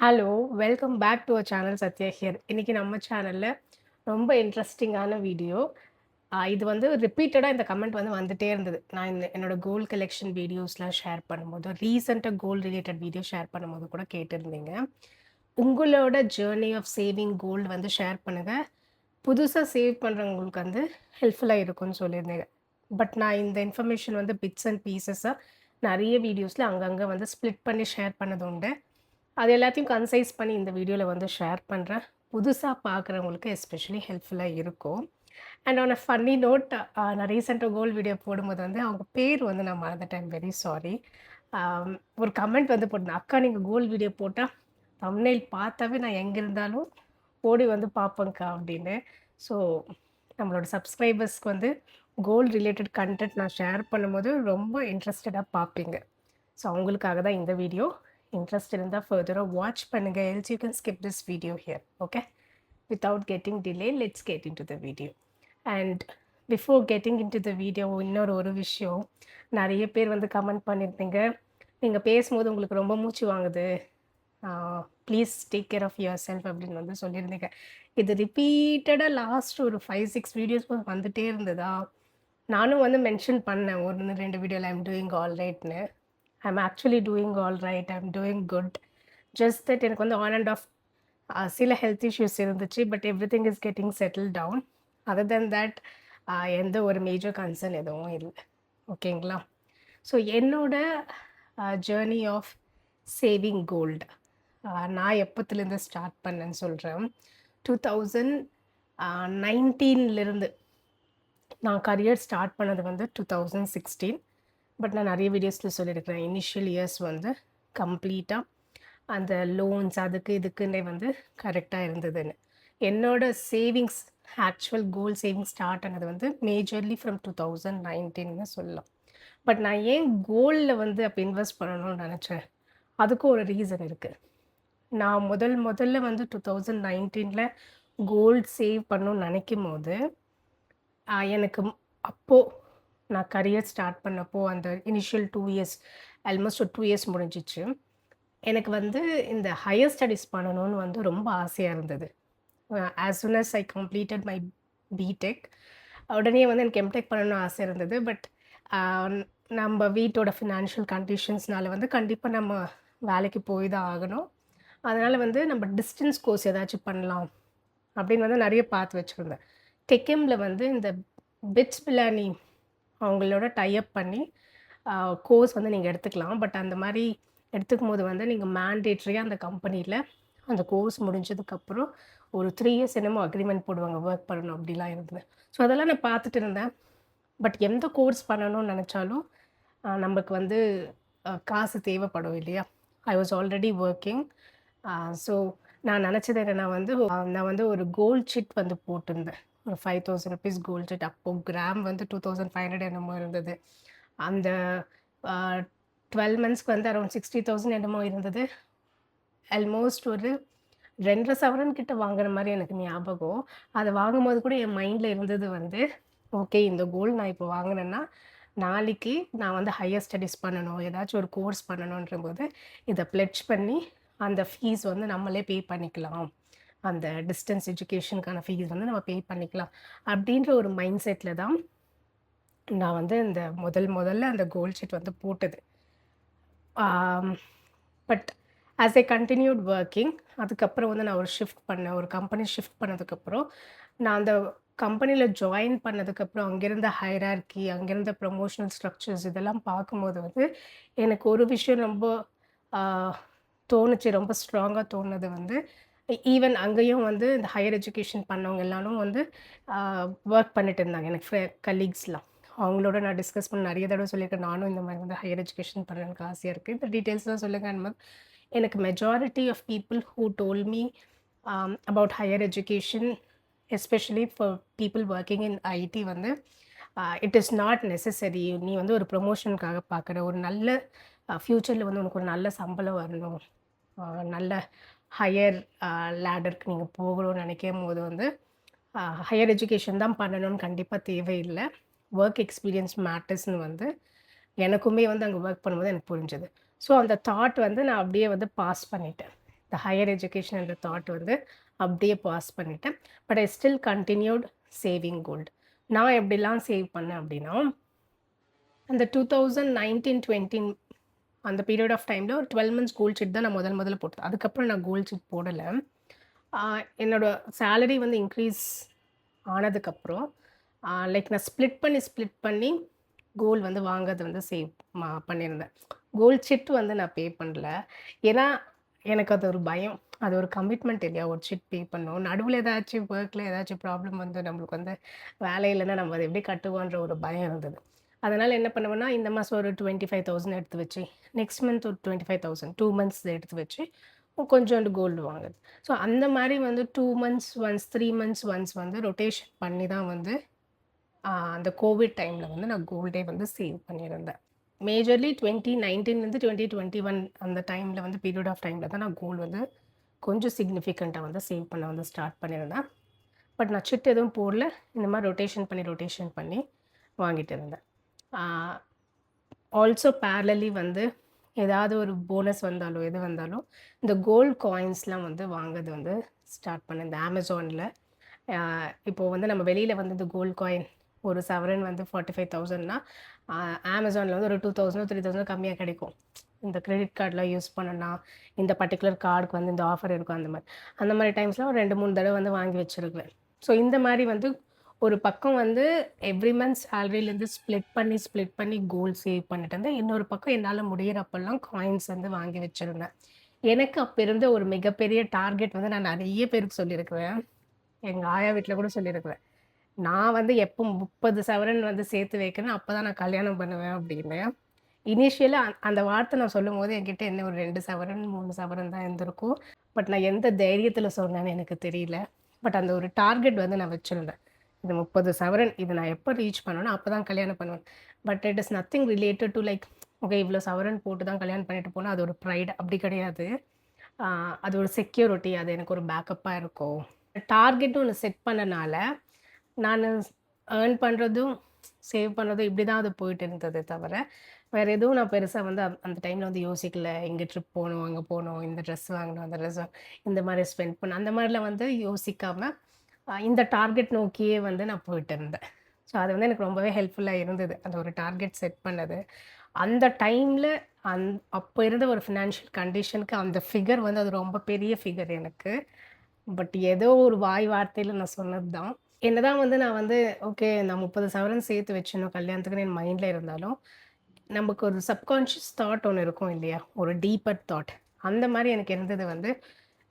Hello! Welcome back to our channel Sathya here. இன்னைக்கு நம்ம சேனல்ல ரொம்ப இன்ட்ரஸ்டிங்கான வீடியோ. இது வந்து ரிப்பீட்டடா இந்த கமெண்ட் வந்து வந்துட்டே இருந்தது. நான் என்னோட கோல்ட் கலெக்ஷன் வீடியோஸ்லாம் ஷேர் பண்ணும்போது, ரீசென்ட்டா கோல்ட் ரிலேட்டட் வீடியோ ஷேர் பண்ணும்போது கூட கேட்டிருந்தீங்க. உங்களோட ஜர்னி ஆஃப் சேவிங் கோல்ட் வந்து ஷேர் பண்ணுங்க. புதுசா சேவ் பண்றவங்களுக்கு வந்து ஹெல்ப்ஃபுல்லா இருக்கும்னு சொல்லியிருந்தீங்க. பட் நான் இந்த இன்ஃபர்மேஷன் வந்து பிட்ஸ் அண்ட் பீஸஸா நெறைய வீடியோஸ்ல அங்கங்க வந்து ஸ்ப்ளிட் பண்ணி ஷேர் பண்ணது உண்டு. அது எல்லாத்தையும் கன்சைஸ் பண்ணி இந்த வீடியோல வந்து ஷேர் பண்றேன். புதுசா பார்க்குறவங்களுக்கு எஸ்பெஷலி ஹெல்ப்ஃபுல்லா இருக்கும். And on a funny note நான் ரீசென்ட்டா கோல்ட் வீடியோ போடும்போது வந்து அவங்க பேர் வந்து நான் மறந்துட்டேன். Very sorry. ஆம் ஒரு கமெண்ட் வந்து போட்டிருந்தேன். "அக்கா நீங்க கோல்ட் வீடியோ போட்டா தம்ப்நெயில் பார்த்தாவே நான் எங்க இருந்தாலும் ஓடி வந்து பார்ப்பேன்க்கா" அப்படின்னு. ஸோ நம்மளோட சப்ஸ்கிரைபர்ஸ்க்கு வந்து கோல்ட் ரிலேட்டட் கன்டென்ட் நான் ஷேர் பண்ணும்போது ரொம்ப இன்ட்ரஸ்டடா பார்ப்பீங்க. ஸோ அவங்களுக்காக தான் இந்த வீடியோ. இன்ட்ரெஸ்ட் இருந்தா ஃபர்தரா வாட்ச் பண்ணுங்க. Else you can skip this video here. Okay? Without getting delay let's get into the video. And before getting into the video ஒரு விஷயம். நெறைய பேர் வந்து கமெண்ட் பண்ணியிருந்தீங்க. நீங்க பேசும்போது உங்களுக்கு ரொம்ப மூச்சு வாங்குது. Please take care of your self அப்படின்னு வந்து சொல்லியிருந்தீங்க. இது ரிப்பீட்டடா லாஸ்ட் ஒரு 5, 6 வீடியோஸ் வந்துட்டே இருந்ததா, நானும் வந்து மென்ஷன் பண்ணேன். 1, 2 வீடியோல ஐ அம் டூயிங் ஆல் ரைட்ன்னு. I am actually doing all right. I am doing good. Just that எனக்கு வந்து ஆன் அண்ட் ஆஃப் சில ஹெல்த் இஷ்யூஸ் இருந்துச்சு. But everything is getting settle down. Other than that எந்த ஒரு major concern எதுவும் இல்ல. ஓகேங்களா? ஸோ என்னோட ஜர்னி ஆஃப் சேவிங் கோல்ட் நான் எப்பத்துலேருந்து ஸ்டார்ட் பண்ணேன்னு சொல்கிறேன். 2019லிருந்து நான் கரியர் ஸ்டார்ட் பண்ணது வந்து 2016. பட் நான் நிறைய வீடியோஸில் சொல்லியிருக்கிறேன். இனிஷியல் இயர்ஸ் வந்து கம்ப்ளீட்டாக அந்த லோன்ஸ் அதுக்கு இதுக்குன்னே வந்து கரெக்டாக இருந்ததுன்னு. என்னோட சேவிங்ஸ் ஆக்சுவல் கோல் சேவிங்ஸ் ஸ்டார்ட் ஆனது வந்து மேஜர்லி ஃப்ரம் 2019ன்னு சொல்லலாம். பட் நான் ஏன் கோல்டில் வந்து அப்போ இன்வெஸ்ட் பண்ணணும்னு நினச்சேன், அதுக்கும் ஒரு ரீசன் இருக்குது. நான் முதல்ல வந்து 2019ல் கோல்ட் சேவ் பண்ணணும்னு நினைக்கும்போது, எனக்கு அப்போ நான் கரியர் ஸ்டார்ட் பண்ணப்போ அந்த இனிஷியல் 2 இயர்ஸ் ஆல்மோஸ்ட் ஒரு 2 இயர்ஸ் முடிஞ்சிச்சு. எனக்கு வந்து இந்த ஹையர் ஸ்டடீஸ் பண்ணணும்னு வந்து ரொம்ப ஆசையா இருந்தது. As soon as I completed my BTech, உடனே வந்து எனக்கு எம்டெக் பண்ணணும்னு ஆசை இருந்தது. பட் நம்ம வீட்டோட ஃபினான்ஷியல் கண்டிஷன்ஸ்னால வந்து கண்டிப்பா நம்ம வேலைக்கு போய் தான் ஆகணும். அதனால வந்து நம்ம டிஸ்டன்ஸ் கோர்ஸ் ஏதாச்சும் பண்ணலாம் அப்படின்னு வந்து நெறைய பார்த்து வச்சிருந்தேன். டெக்கெம்ல வந்து இந்த பிட்ஸ் பிலானி அவங்களோட டை அப் பண்ணி கோர்ஸ் வந்து நீங்க எடுத்துக்கலாம். பட் அந்த மாரி எடுத்துக்கும்போது வந்து நீங்க மேண்டேட்டரியா அந்த கம்பெனில அந்த கோர்ஸ் முடிஞ்சதுக்கப்புறம் ஒரு 3 இயர்ஸ் என்னமோ அக்ரீமெண்ட் போடுவாங்க. வொர்க் பண்ணணும் அப்படிலாம் இருந்தது. ஸோ அதெல்லாம் நான் பார்த்துட்டு இருந்தேன். பட் எந்த கோர்ஸ் பண்ணணும்னு நெனச்சாலும் நமக்கு வந்து காசு தேவைப்படும் இல்லையா? I was already working. So நான் நெனச்சது என்னன்னா வந்து நான் வந்து ஒரு கோல்ட் சிட் வந்து போட்டிருந்தேன். ஒரு ₹5000 கோல்ட் சிட். அப்போ கிராம் வந்து 2500 என்னமோ இருந்தது. அந்த அ 12 மந்த்ஸ்க்கு வந்து அரவுண்ட் 60,000 என்னமோ இருந்தது. ஆல்மோஸ்ட் ஒரு 2 1/2 சவரன் கிட்ட வாங்குன மாரி எனக்கு ஞாபகம். அத வாங்கும்போது கூட என் மைண்ட்ல இருந்தது வந்து, ஓகே இந்த கோல்ட் நான் இப்போ வாங்குனேன்னா, நாளைக்கு நான் வந்து ஹையர் ஸ்டடீஸ் பண்ணணும். ஏதாச்சும் ஒரு கோர்ஸ் பண்ணணுன்றபோது, இத பிளெட்ஜ் பண்ணி அந்த ஃபீஸ் வந்து நம்மளே பே பண்ணிக்கலாம். அந்த டிஸ்டன்ஸ் எஜுகேஷனுக்கான ஃபீஸ் வந்து நம்ம பே பண்ணிக்கலாம். அப்டின்ற ஒரு மைண்ட் செட்ல தான் நான் வந்து இந்த முதல்ல அந்த கோல்ட் ஷீட் வந்து போட்டது. ஆம். பட் ஆஸ் ஐ கன்டினியூட் வொர்க்கிங், அதுக்கப்புறம் வந்து நான் ஒரு ஷிஃப்ட் பண்ணேன். ஒரு கம்பெனி ஷிஃப்ட் பண்ணதுக்கப்புறம், நான் அந்த கம்பெனில ஜாயின் பண்ணதுக்கப்புறம் அங்கிருந்த ஹைரார்கி, அங்கிருந்த ப்ரமோஷனல் ஸ்ட்ரக்சர்ஸ் இதெல்லாம் பார்க்கும்போது வந்து, எனக்கு ஒரு விஷயம் ரொம்ப ஆ தோணுச்சு. ரொம்ப ஸ்ட்ராங்கா தோணுனது வந்து, ஈவன் அங்கேயும் வந்து இந்த ஹையர் எஜுகேஷன் பண்ணவங்க எல்லாரும் வந்து ஆ வொர்க் பண்ணிட்டு இருந்தாங்க. எனக்கு கலீக்ஸ்லாம். அவங்களோட நான் டிஸ்கஸ் பண்ண நெறைய தடவ சொல்லியிருக்கேன். நானும் இந்த மாரி வந்து ஹையர் எஜுகேஷன் பண்ண எனக்கு ஆசையா இருக்கு. இந்த டீட்டெயில்ஸ்லாம் சொல்லுங்கன்னு எனக்கு majority of people who told me about higher education especially for people working in IT வந்து இட் இஸ் நாட் நெசசரி. நீ வந்து ஒரு ப்ரமோஷனுக்காக பார்க்குற. ஒரு நல்ல ஃப்யூச்சர்ல வந்து உனக்கு ஒரு நல்ல சம்பளம் வரணும். நல்ல ஹையர் லேடருக்கு நீங்க போகணும்னு நினைக்கும்போது வந்து ஹையர் எஜுகேஷன் தான் பண்ணணும்னு கண்டிப்பா தேவையில்ல. வொர்க் எக்ஸ்பீரியன்ஸ் மேட்டர்ஸ்ன்னு வந்து எனக்குமே வந்து அங்க வொர்க் பண்ணும்போது எனக்கு புரிஞ்சது. ஸோ அந்த தாட் வந்து நான் அப்படியே வந்து பாஸ் பண்ணிட்டேன். இந்த ஹையர் எஜுகேஷன்ன்ற தாட் வந்து அப்படியே பாஸ் பண்ணிட்டேன். But I still continued saving gold. நான் எப்படிலாம் சேவ் பண்ணேன் அப்படின்னா, அந்த 2019-20 அந்த பீரியட் ஆஃப் டைமில் ஒரு 12 மந்த்ஸ் கோல்ட் ஷீட் தான் நான் முதல்ல போட்டது. அதுக்கப்புறம் நான் கோல்ட் ஷீட் போடலை. என்னோட சேலரி வந்து இன்க்ரீஸ் ஆனதுக்கப்புறம் லைக் நான் ஸ்ப்ளிட் பண்ணி கோல்டு வந்து வாங்குறது வந்து சேவ் பண்ணியிருந்தேன். கோல்ட் சிட் வந்து நான் பே பண்ணல. ஏன்னா எனக்கு அது ஒரு பயம். அது ஒரு கமிட்மெண்ட் இல்லையா? ஒரு சிட் பே பண்ணணும். நடுவுல ஏதாச்சும் ஒர்க்ல ஏதாச்சும் ப்ராப்ளம் வந்து நம்மளுக்கு வந்து வேலை இல்லைன்னா நம்ம அதை எப்படி கட்டுவோன்ற ஒரு பயம் இருந்தது. அதனால என்ன பண்ணுவேன்னா, இந்த மாதம் ஒரு 25,000 எடுத்து வச்சு, நெக்ஸ்ட் மந்த் ஒரு 25,000 2 மந்த்ஸ் எடுத்து வச்சு கொஞ்சோண்டு கோல்டு வாங்குறது. ஸோ அந்த மாரி வந்து 2 மந்த்ஸ் ஒன்ஸ் 3 மந்த்ஸ் ஒன்ஸ் வந்து ரொட்டேஷன் பண்ணி தான் வந்து அந்த கோவிட் டைமில் வந்து நான் கோல்டே வந்து சேவ் பண்ணியிருந்தேன். மேஜர்லி 2019லேருந்து 2021 அந்த டைமில் வந்து பீரியட் ஆஃப் டைமில் தான் நான் கோல்டு வந்து கொஞ்சம் சிக்னிஃபிகண்ட்டாக வந்து சேவ் பண்ண வந்து ஸ்டார்ட் பண்ணியிருந்தேன். பட் நான் சிட் எதுவும் போடல. இந்த மாதிரி ரொட்டேஷன் பண்ணி வாங்கிட்டு இருந்தேன். ஆல்சோ பேரலி வந்து ஏதாவது ஒரு போனஸ் வந்தாலும் எது வந்தாலும் இந்த கோல்ட் காயின்ஸ்லாம் வந்து வாங்குறது வந்து ஸ்டார்ட் பண்ணேன். இந்த அமேசானில் இப்போது வந்து நம்ம வெளியில் வந்து இந்த கோல்ட் காயின் ஒரு சவரன் வந்து 45,000னா அமேசானில் வந்து ஒரு 2,000 3,000 கம்மியாக கிடைக்கும். இந்த கிரெடிட் கார்டெலாம் யூஸ் பண்ணோன்னா இந்த பர்டிகுலர் கார்டுக்கு வந்து இந்த ஆஃபர் இருக்கும். அந்த மாதிரி டைம்ஸ்லாம் ஒரு 2-3 தடவை வந்து வாங்கி வச்சுருக்கேன். ஸோ இந்த மாதிரி வந்து ஒரு பக்கம் வந்து எவ்ரி மந்த் சேலரியிலேருந்து ஸ்ப்ளிட் பண்ணி கோல்டு சேவ் பண்ணிட்டு இருந்தேன். இன்னொரு பக்கம் என்னால் முடியிறப்பெல்லாம் காயின்ஸ் வந்து வாங்கி வச்சுருந்தேன். எனக்கு அப்போ இருந்த ஒரு மிகப்பெரிய டார்கெட் வந்து நான் நிறைய பேருக்கு சொல்லியிருக்கிறேன். எங்கள் ஆயா வீட்டில் கூட சொல்லியிருக்கிறேன். நான் வந்து எப்போ 30 சவரன் வந்து சேர்த்து வைக்கிறேன், அப்போ தான் நான் கல்யாணம் பண்ணுவேன் அப்படின்னு. இனிஷியலாக அந்த வார்த்தை நான் சொல்லும்போது என்கிட்ட என்ன ஒரு 2 சவரன் 3 சவரன் தான் இருந்திருக்கும். பட் நான் எந்த தைரியத்தில் சொன்னேன்னு எனக்கு தெரியல. பட் அந்த ஒரு டார்கெட் வந்து நான் வச்சுருந்தேன். இது 30 சவரன் இது நான் எப்போ ரீச் பண்ணணும் அப்போ தான் கல்யாணம் பண்ணுவேன். But it is nothing related to like okay இவ்வளோ சவரன் போட்டு தான் கல்யாணம் பண்ணிட்டு போனால் அது ஒரு ப்ரைட் அப்படி கிடையாது. அது ஒரு செக்யூரிட்டி, அது எனக்கு ஒரு பேக்கப்பாக இருக்கும். டார்கெட்டும் ஒன்று செட் பண்ணனால நான் ஏர்ன் பண்ணுறதும் சேவ் பண்ணுறதும் இப்படி தான் அது போயிட்டு இருந்ததே தவிர வேறு எதுவும் நான் பெருசாக வந்து அந்த டைமில் வந்து யோசிக்கல. இங்கே ட்ரிப் போகணும், அங்கே போகணும், இந்த ட்ரெஸ் வாங்கணும், அந்த ட்ரெஸ் இந்த மாதிரி ஸ்பெண்ட் பண்ணணும், அந்த மாதிரிலாம் வந்து யோசிக்காமல் இந்த டார்கெட் நோக்கியே வந்து நான் போயிட்டு இருந்தேன். ஸோ அது வந்து எனக்கு ரொம்பவே ஹெல்ப்ஃபுல்லாக இருந்தது. அந்த ஒரு டார்கெட் செட் பண்ணது அந்த டைமில் அப்போ இருந்த ஒரு ஃபினான்ஷியல் கண்டிஷனுக்கு அந்த ஃபிகர் வந்து அது ரொம்ப பெரிய ஃபிகர் எனக்கு. பட் ஏதோ ஒரு வாய் வார்த்தையில் நான் சொன்னது தான். என்னதான் வந்து நான் வந்து ஓகே நான் 30 சவரன் சேர்த்து வச்சிடணும் கல்யாணத்துக்குன்னு என் மைண்டில் இருந்தாலும் நமக்கு ஒரு சப்கான்ஷியஸ் தாட் ஒன்று இருக்கும் இல்லையா? ஒரு டீப்பர் தாட். அந்த மாதிரி எனக்கு இருந்தது வந்து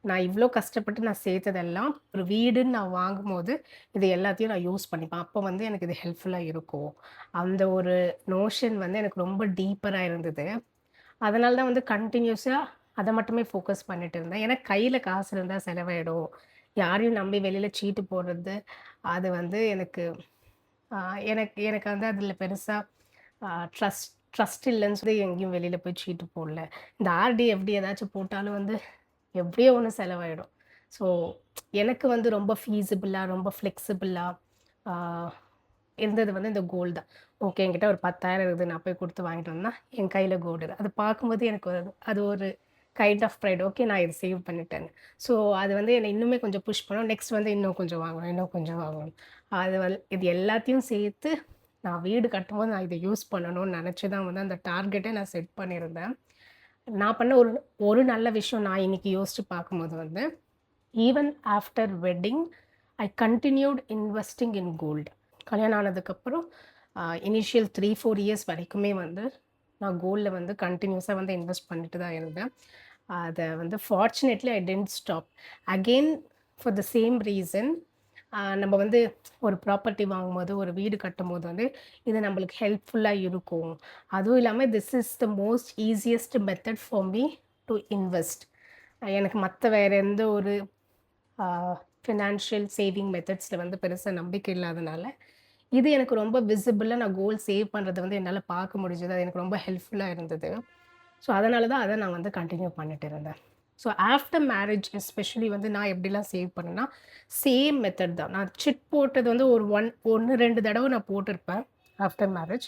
நான் இவ்வளோ கஷ்டப்பட்டு நான் சேர்த்ததெல்லாம் ஒரு வீடுன்னு நான் வாங்கும்போது இது எல்லாத்தையும் நான் யூஸ் பண்ணிப்பேன். அப்போ வந்து எனக்கு இது ஹெல்ப்ஃபுல்லாக இருக்கும். அந்த ஒரு நோஷன் வந்து எனக்கு ரொம்ப டீப்பராக இருந்தது. அதனால தான் வந்து கண்டினியூஸாக அதை மட்டுமே ஃபோக்கஸ் பண்ணிட்டு இருந்தேன். ஏன்னா கையில் காசு இருந்தால் செலவாயிடும். யாரையும் நம்பி வெளியில் சீட்டு போடுறது அது வந்து எனக்கு எனக்கு எனக்கு வந்து அதில் பெருசாக ட்ரஸ்ட் இல்லைன்னு சொல்லி எங்கேயும் வெளியில் போய் சீட்டு போடல. இந்த ஆர்டி எஃப்டி ஏதாச்சும் போட்டாலும் வந்து எப்படியோ ஒன்று செலவாயிடும். ஸோ எனக்கு வந்து ரொம்ப ஃபீஸிபிளாக ரொம்ப ஃப்ளெக்சிபிளாக இருந்தது வந்து இந்த கோல்டு தான். ஓகே என்கிட்ட ஒரு 10,000 இருக்குது, நான் போய் கொடுத்து வாங்கிட்டு வந்தேன்னா என் கையில் கோல்டு இருக்குது. அது பார்க்கும்போது எனக்கு அது ஒரு கைண்ட் ஆஃப் ப்ரைட். ஓகே நான் இதை சேவ் பண்ணிட்டேன். ஸோ அது வந்து என்னை இன்னுமே கொஞ்சம் புஷ் பண்ணும். நெக்ஸ்ட் வந்து இன்னும் கொஞ்சம் வாங்கணும், இன்னும் கொஞ்சம் வாங்கணும். அது இது எல்லாத்தையும் சேர்த்து நான் வீடு கட்டும்போது நான் இதை யூஸ் பண்ணணும்னு நினச்சி தான் வந்து அந்த டார்கெட்டை நான் செட் பண்ணியிருந்தேன். நான் பண்ண ஒரு நல்ல விஷயம் நான் இன்னைக்கு யோசிச்சு பார்க்கும்போது வந்து even after wedding I continued investing in gold. கல்யாணம் ஆனதுக்கப்புறம் இனிஷியல் 3-4 இயர்ஸ் வரைக்குமே வந்து நான் கோல்டில் வந்து கண்டினியூஸாக வந்து இன்வெஸ்ட் பண்ணிட்டு தான் இருந்தேன். அதை வந்து fortunately I didn't stop again for the same reason. நம்ம வந்து ஒரு ப்ராப்பர்ட்டி வாங்கும்போது ஒரு வீடு கட்டும்போது வந்து இது நம்மளுக்கு ஹெல்ப்ஃபுல்லாக இருக்கும். அதுவும் இல்லாமல் this is the most easiest method for me to invest. எனக்கு மற்ற வேறு எந்த ஒரு ஃபினான்ஷியல் சேவிங் மெத்தட்ஸில் வந்து பெருசாக நம்பிக்கை இல்லாதனால இது எனக்கு ரொம்ப விசிபிளாக நான் கோல் சேவ் பண்ணுறது வந்து என்னால் பார்க்க முடிஞ்சது. அது எனக்கு ரொம்ப ஹெல்ப்ஃபுல்லாக இருந்தது. ஸோ அதனால தான் அதை நான் வந்து கண்டினியூ பண்ணிட்டு இருந்தேன். ஸோ ஆஃப்டர் மேரேஜ் எஸ்பெஷலி வந்து நான் எப்படிலாம் சேவ் பண்ணேன்னா சேம் மெத்தட் தான். நான் சிட் போட்டது வந்து ஒரு 1-2 தடவை நான் போட்டிருப்பேன் after marriage.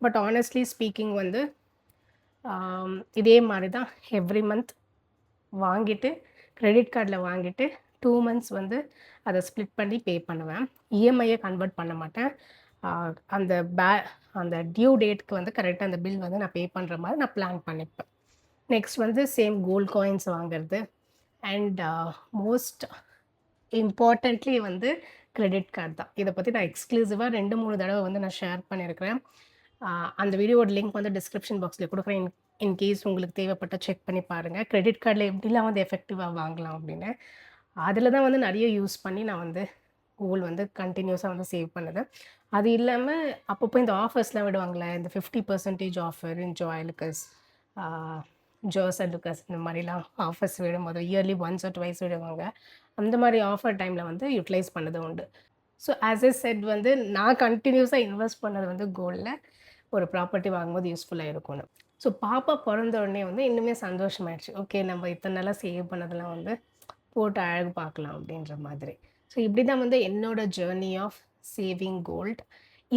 But honestly speaking வந்து இதே மாதிரி தான் எவ்ரி மந்த் வாங்கிட்டு கிரெடிட் கார்டில் வாங்கிட்டு 2 மந்த்ஸ் வந்து அதை ஸ்ப்ளிட் பண்ணி பே பண்ணுவேன். இஎம்ஐயை கன்வெர்ட் பண்ண மாட்டேன். அந்த அந்த டியூ டேட்க்கு வந்து கரெக்டாக அந்த பில் வந்து நான் பே பண்ணுற மாதிரி நான் பிளான் பண்ணிப்பேன். நெக்ஸ்ட் வந்து சேம் கோல்ட் காயின்ஸ் வாங்குறது. அண்ட் மோஸ்ட் இம்பார்ட்டன்ட்லி வந்து கிரெடிட் கார்டு தான். இதை பற்றி நான் எக்ஸ்க்ளூசிவாக 2-3 தடவை வந்து நான் ஷேர் பண்ணியிருக்கிறேன். அந்த வீடியோட லிங்க் வந்து டிஸ்கிரிப்ஷன் பாக்ஸில் கொடுக்குறேன். இன்கேஸ் உங்களுக்கு தேவைப்பட்ட செக் பண்ணி பாருங்கள். கிரெடிட் கார்டில் எப்படிலாம் வந்து எஃபெக்டிவாக வாங்கலாம் அப்படின்னு. அதில் தான் வந்து நிறைய யூஸ் பண்ணி நான் வந்து கோல்டு வந்து கண்டினியூஸாக வந்து சேவ் பண்ணுது. அது இல்லாமல் அப்பப்போ இந்த ஆஃபர்ஸ்லாம் விடுவாங்களே, இந்த 50% offer in ஜாய்லுக்கஸ், Jose and looks, இந்த மாதிரிலாம் ஆஃபர்ஸ் விடும்போது இயர்லி ஒன்ஸ் ஆர் ட்வைஸ் விடுவாங்க. அந்த மாதிரி ஆஃபர் டைமில் வந்து யூட்டிலைஸ் பண்ணது உண்டு. ஸோ ஆஸ் எ செட் வந்து நான் கண்டினியூஸாக இன்வெஸ்ட் பண்ணது வந்து கோல்டில் ஒரு ப்ராப்பர்ட்டி வாங்கும்போது யூஸ்ஃபுல்லாக இருக்கும்னு. ஸோ பாப்பா பிறந்த உடனே வந்து இன்னுமே சந்தோஷமாயிடுச்சு. ஓகே, நம்ம இத்தனை நாளாக சேவ் பண்ணதெல்லாம் வந்து போட்டு அழகு பார்க்கலாம் அப்படின்ற மாதிரி. ஸோ இப்படி தான் வந்து என்னோட ஜேர்னி ஆஃப் சேவிங் கோல்டு.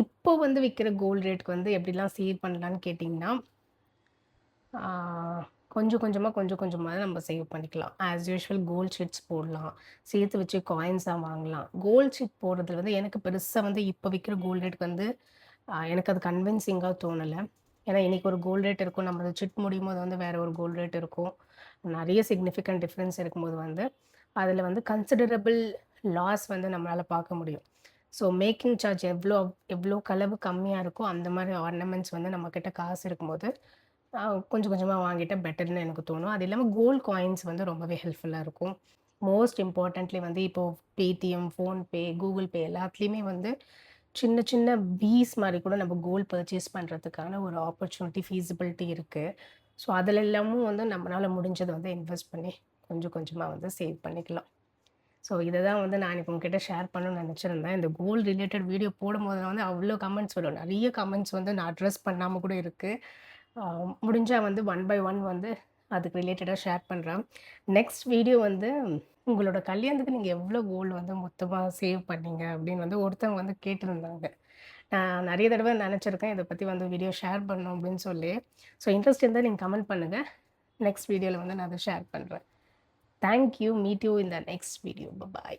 இப்போ வந்து விற்கிற கோல்டு ரேட்டுக்கு வந்து எப்படிலாம் சேவ் பண்ணலான்னு கேட்டிங்கன்னா, கொஞ்சம் கொஞ்சமாக நம்ம சேவ் பண்ணிக்கலாம். ஆஸ் யூஷுவல் கோல்ட் ஷீட்ஸ் போடலாம், சேர்த்து வச்சு காயின்ஸாக வாங்கலாம். கோல்ட் ஷீட் போடுறதுல வந்து எனக்கு பெருசாக வந்து இப்போ விற்கிற கோல்டு ரேட்டுக்கு வந்து எனக்கு அது கன்வின்சிங்காக தோணலை. ஏன்னா இன்றைக்கி ஒரு கோல்டு ரேட் இருக்கும், நம்ம அதை சிட் முடியும் போது வந்து வேறு ஒரு கோல்டு ரேட் இருக்கும். நிறைய சிக்னிஃபிகண்ட் டிஃப்ரென்ஸ் இருக்கும்போது வந்து அதில் வந்து கன்சிடரபிள் லாஸ் வந்து நம்மளால் பார்க்க முடியும். ஸோ மேக்கிங் சார்ஜ் எவ்வளோ களவு கம்மியாக இருக்கோ அந்த மாதிரி ஆர்னமெண்ட்ஸ் வந்து நம்மக்கிட்ட காசு இருக்கும்போது கொஞ்சம் கொஞ்சமாக வாங்கிட்டா பெட்டர்னு எனக்கு தோணும். அது இல்லாமல் கோல்ட் காயின்ஸ் வந்து ரொம்பவே ஹெல்ப்ஃபுல்லாக இருக்கும். மோஸ்ட் இம்பார்ட்டன்ட்லி வந்து இப்போது பேடிஎம், ஃபோன்பே, கூகுள் பே எல்லாத்துலேயுமே வந்து சின்ன சின்ன பீஸ் மாதிரி கூட நம்ம கோல்ட் பர்ச்சேஸ் பண்ணுறதுக்கான ஒரு ஆப்பர்ச்சுனிட்டி, ஃபீஸிபிலிட்டி இருக்குது. ஸோ அதில் எல்லாமும் வந்து நம்மளால் முடிஞ்சதை வந்து இன்வெஸ்ட் பண்ணி கொஞ்சம் கொஞ்சமாக வந்து சேவ் பண்ணிக்கலாம். ஸோ இதை தான் வந்து நான் எனக்கு உங்ககிட்ட ஷேர் பண்ணணும்னு நினச்சிருந்தேன். இந்த கோல்டு ரிலேட்டட் வீடியோ போடும்போது வந்து அவ்வளோ கமெண்ட்ஸ் வரும். நிறைய கமெண்ட்ஸ் வந்து நான் அட்ரஸ் பண்ணாமல் கூட இருக்குது. முடிஞ்சால் வந்து 1 பை 1 வந்து அதுக்கு ரிலேட்டடாக ஷேர் பண்ணுறேன். நெக்ஸ்ட் வீடியோ வந்து உங்களோட கல்யாணத்துக்கு நீங்கள் எவ்வளோ கோல்டு வந்து மொத்தமாக சேவ் பண்ணீங்க அப்படின்னு வந்து ஒருத்தவங்க வந்து கேட்டிருந்தாங்க. நான் நிறைய தடவை நினச்சிருக்கேன் இதை பற்றி வந்து வீடியோ ஷேர் பண்ணணும் அப்படின்னு சொல்லி. ஸோ இன்ட்ரெஸ்ட் இருந்தால் நீங்கள் கமெண்ட் பண்ணுங்கள். நெக்ஸ்ட் வீடியோவில் வந்து நான் அதை ஷேர் பண்ணுறேன். Thank you. Meet you in the next video. Bye-bye.